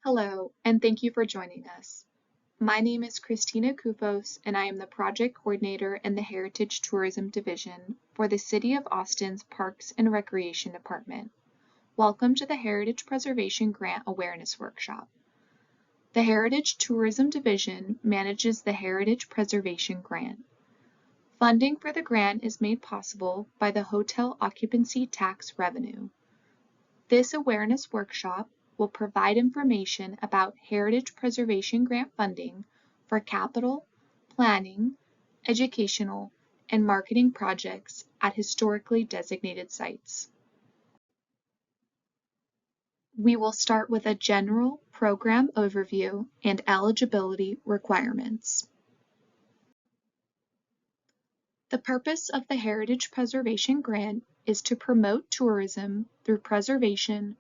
Hello, and thank you for joining us. My name is Christina Kufos, and I am the Project Coordinator in the Heritage Tourism Division for the City of Austin's Parks and Recreation Department. Welcome to the Heritage Preservation Grant Awareness Workshop. The Heritage Tourism Division manages the Heritage Preservation Grant. Funding for the grant is made possible by the Hotel Occupancy Tax Revenue. This awareness workshop will provide information about Heritage Preservation Grant funding for capital, planning, educational, and marketing projects at historically designated sites. We will start with a general program overview and eligibility requirements. The purpose of the Heritage Preservation Grant is to promote tourism through preservation,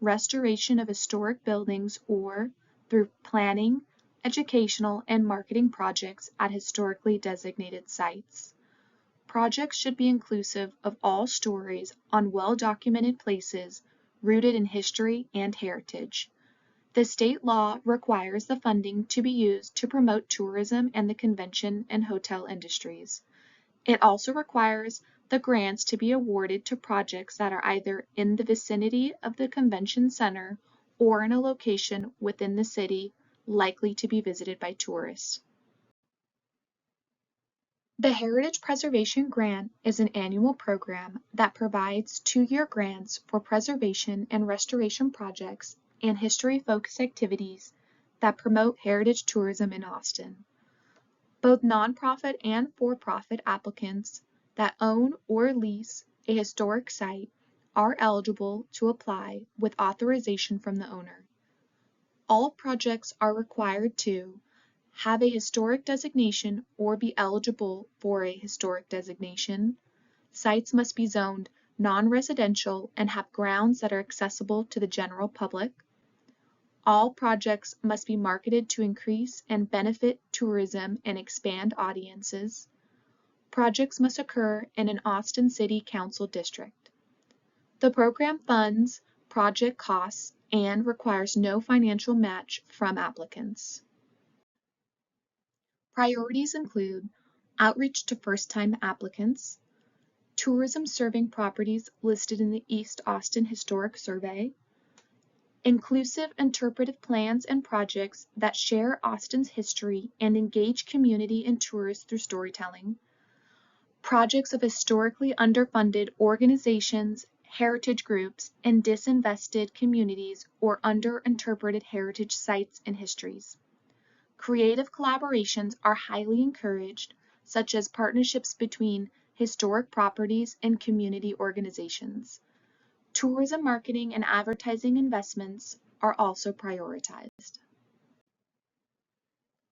restoration of historic buildings, or through planning, educational, and marketing projects at historically designated sites. Projects should be inclusive of all stories on well-documented places rooted in history and heritage. The state law requires the funding to be used to promote tourism and the convention and hotel industries. It also requires the grants to be awarded to projects that are either in the vicinity of the convention center or in a location within the city likely to be visited by tourists. The Heritage Preservation Grant is an annual program that provides two-year grants for preservation and restoration projects and history-focused activities that promote heritage tourism in Austin. Both nonprofit and for-profit applicants that own or lease a historic site are eligible to apply with authorization from the owner. All projects are required to have a historic designation or be eligible for a historic designation. Sites must be zoned non-residential and have grounds that are accessible to the general public. All projects must be marketed to increase and benefit tourism and expand audiences. Projects must occur in an Austin City Council district. The program funds project costs and requires no financial match from applicants. Priorities include outreach to first-time applicants, tourism serving properties listed in the East Austin Historic Survey, inclusive interpretive plans and projects that share Austin's history and engage community and tourists through storytelling, projects of historically underfunded organizations, heritage groups, and disinvested communities or underinterpreted heritage sites and histories. Creative collaborations are highly encouraged, such as partnerships between historic properties and community organizations. Tourism marketing and advertising investments are also prioritized.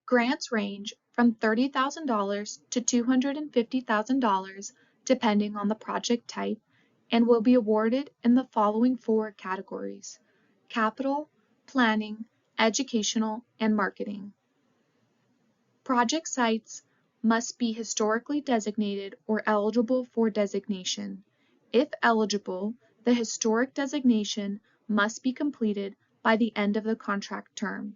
Grants range from $30,000 to $250,000 depending on the project type and will be awarded in the following four categories: capital, planning, educational, and marketing. Project sites must be historically designated or eligible for designation. If eligible, the historic designation must be completed by the end of the contract term.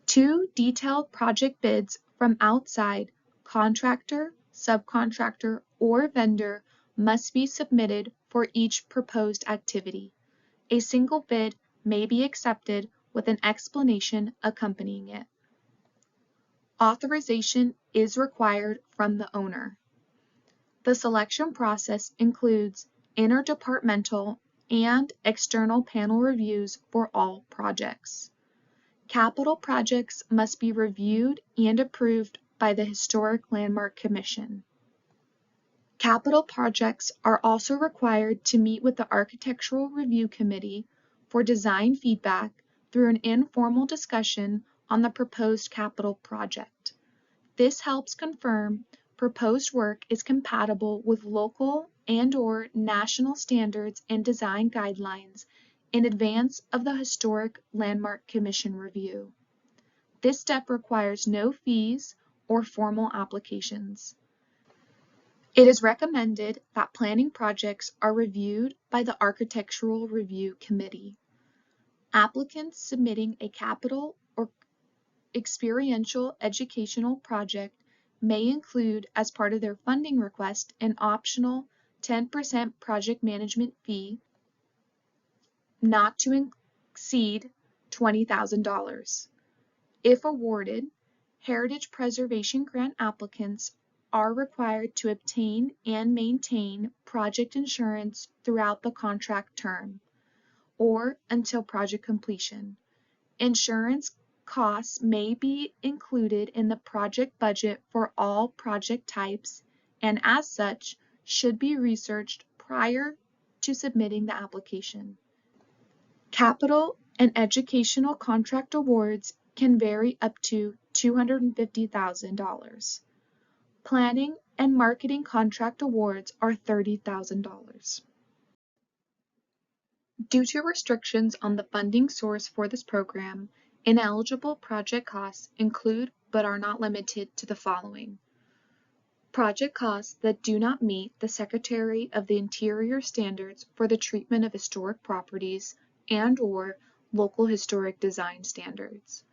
2 detailed project bids from outside contractor, subcontractor, or vendor must be submitted for each proposed activity. A single bid may be accepted with an explanation accompanying it. Authorization is required from the owner. The selection process includes interdepartmental and external panel reviews for all projects. Capital projects must be reviewed and approved by the Historic Landmark Commission. Capital projects are also required to meet with the Architectural Review Committee for design feedback through an informal discussion on the proposed capital project. This helps confirm proposed work is compatible with local and/or national standards and design guidelines in advance of the Historic Landmark Commission review. This step requires no fees or formal applications. It is recommended that planning projects are reviewed by the Architectural Review Committee. Applicants submitting a capital or experiential educational project may include as part of their funding request an optional 10% project management fee not to exceed $20,000. If awarded, Heritage Preservation Grant applicants are required to obtain and maintain project insurance throughout the contract term or until project completion. Insurance costs may be included in the project budget for all project types and as such should be researched prior to submitting the application. Capital and educational contract awards can vary up to $250,000. Planning and marketing contract awards are $30,000. Due to restrictions on the funding source for this program, ineligible project costs include but are not limited to the following. Project costs that do not meet the Secretary of the Interior standards for the treatment of historic properties and/or local historic design standards.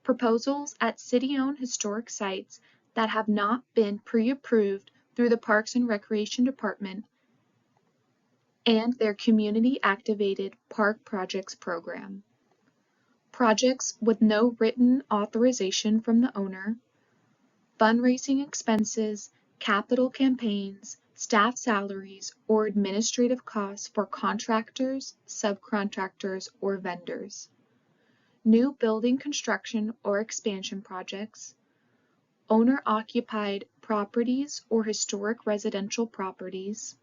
Proposals at city-owned historic sites that have not been pre-approved through the Parks and Recreation Department and their Community-Activated Park Projects Program. Projects with no written authorization from the owner, fundraising expenses, capital campaigns, staff salaries, or administrative costs for contractors, subcontractors, or vendors. New building construction or expansion projects, owner-occupied properties or historic residential properties,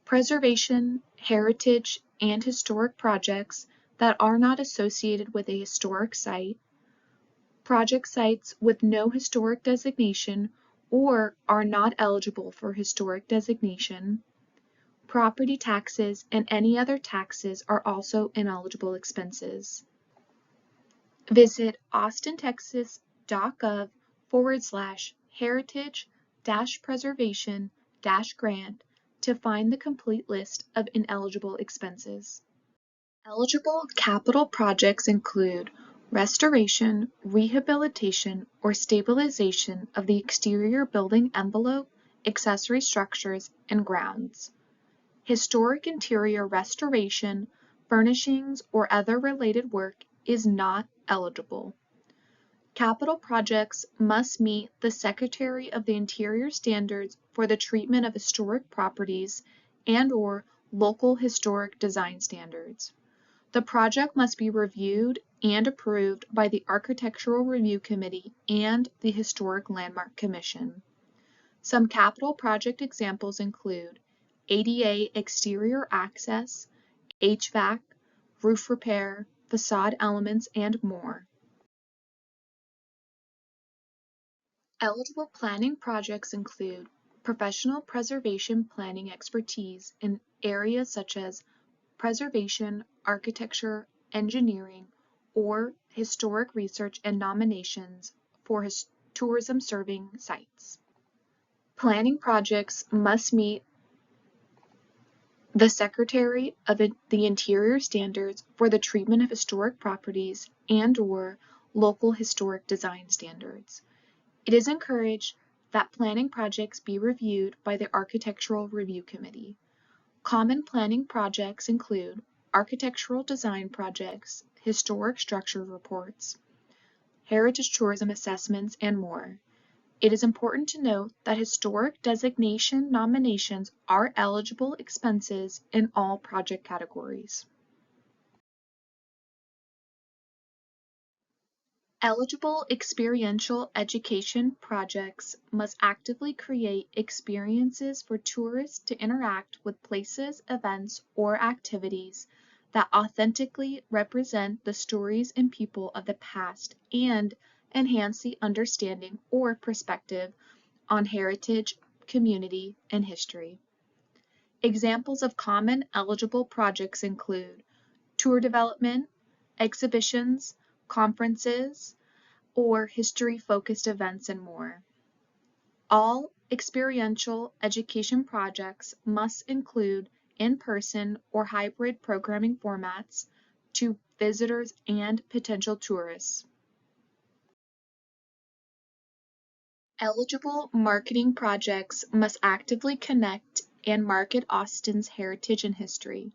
preservation, heritage, and historic projects that are not associated with a historic site, project sites with no historic designation or are not eligible for historic designation, property taxes and any other taxes are also ineligible expenses. Visit austintexas.gov/heritage-preservation-grant to find the complete list of ineligible expenses. Eligible capital projects include restoration, rehabilitation, or stabilization of the exterior building envelope, accessory structures, and grounds. Historic interior restoration, furnishings, or other related work is not eligible. Capital projects must meet the Secretary of the Interior standards for the treatment of historic properties and/or local historic design standards. The project must be reviewed and approved by the Architectural Review Committee and the Historic Landmark Commission. Some capital project examples include ADA exterior access, HVAC, roof repair, facade elements, and more. Eligible planning projects include professional preservation planning expertise in areas such as preservation, architecture, engineering, or historic research and nominations for tourism-serving sites. Planning projects must meet the Secretary of the Interior standards for the treatment of historic properties and/or local historic design standards. It is encouraged that planning projects be reviewed by the Architectural Review Committee. Common planning projects include architectural design projects, historic structure reports, heritage tourism assessments, and more. It is important to note that historic designation nominations are eligible expenses in all project categories. Eligible experiential education projects must actively create experiences for tourists to interact with places, events, or activities that authentically represent the stories and people of the past and enhance the understanding or perspective on heritage, community, and history. Examples of common eligible projects include tour development, exhibitions, conferences, or history-focused events, and more. All experiential education projects must include in-person or hybrid programming formats, to visitors and potential tourists. Eligible marketing projects must actively connect and market Austin's heritage and history.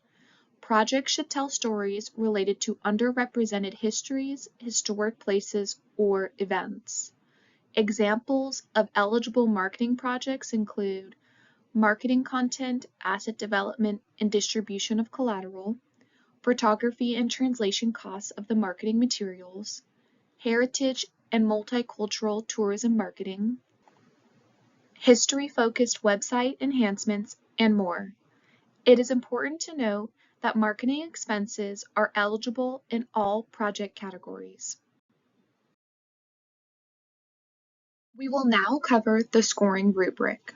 Projects should tell stories related to underrepresented histories, historic places, or events. Examples of eligible marketing projects include marketing content, asset development and distribution of collateral, photography and translation costs of the marketing materials, heritage and multicultural tourism marketing, history-focused website enhancements, and more. It is important to note that marketing expenses are eligible in all project categories. We will now cover the scoring rubric.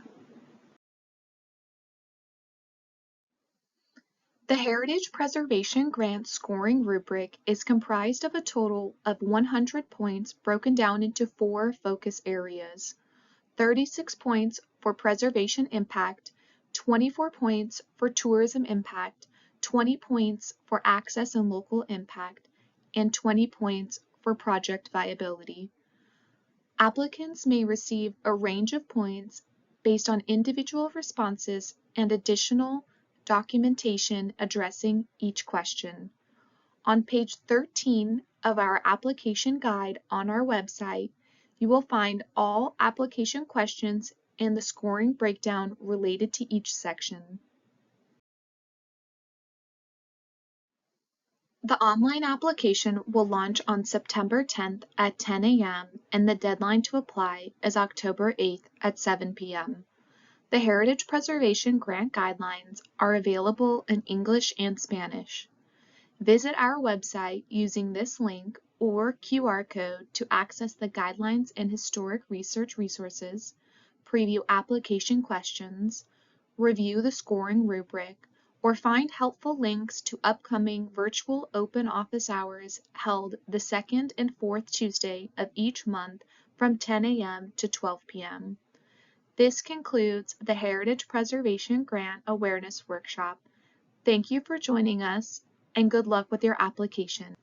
The Heritage Preservation Grant scoring rubric is comprised of a total of 100 points broken down into 4 focus areas: 36 points for preservation impact, 24 points for tourism impact, 20 points for access and local impact, and 20 points for project viability. Applicants may receive a range of points based on individual responses and additional documentation addressing each question. On page 13 of our application guide on our website, you will find all application questions and the scoring breakdown related to each section. The online application will launch on September 10th at 10 a.m. and the deadline to apply is October 8th at 7 p.m. The Heritage Preservation Grant Guidelines are available in English and Spanish. Visit our website using this link or QR code to access the guidelines and historic research resources, preview application questions, review the scoring rubric, or find helpful links to upcoming virtual open office hours held the second and fourth Tuesday of each month from 10 a.m. to 12 p.m. This concludes the Heritage Preservation Grant Awareness Workshop. Thank you for joining us, and good luck with your application.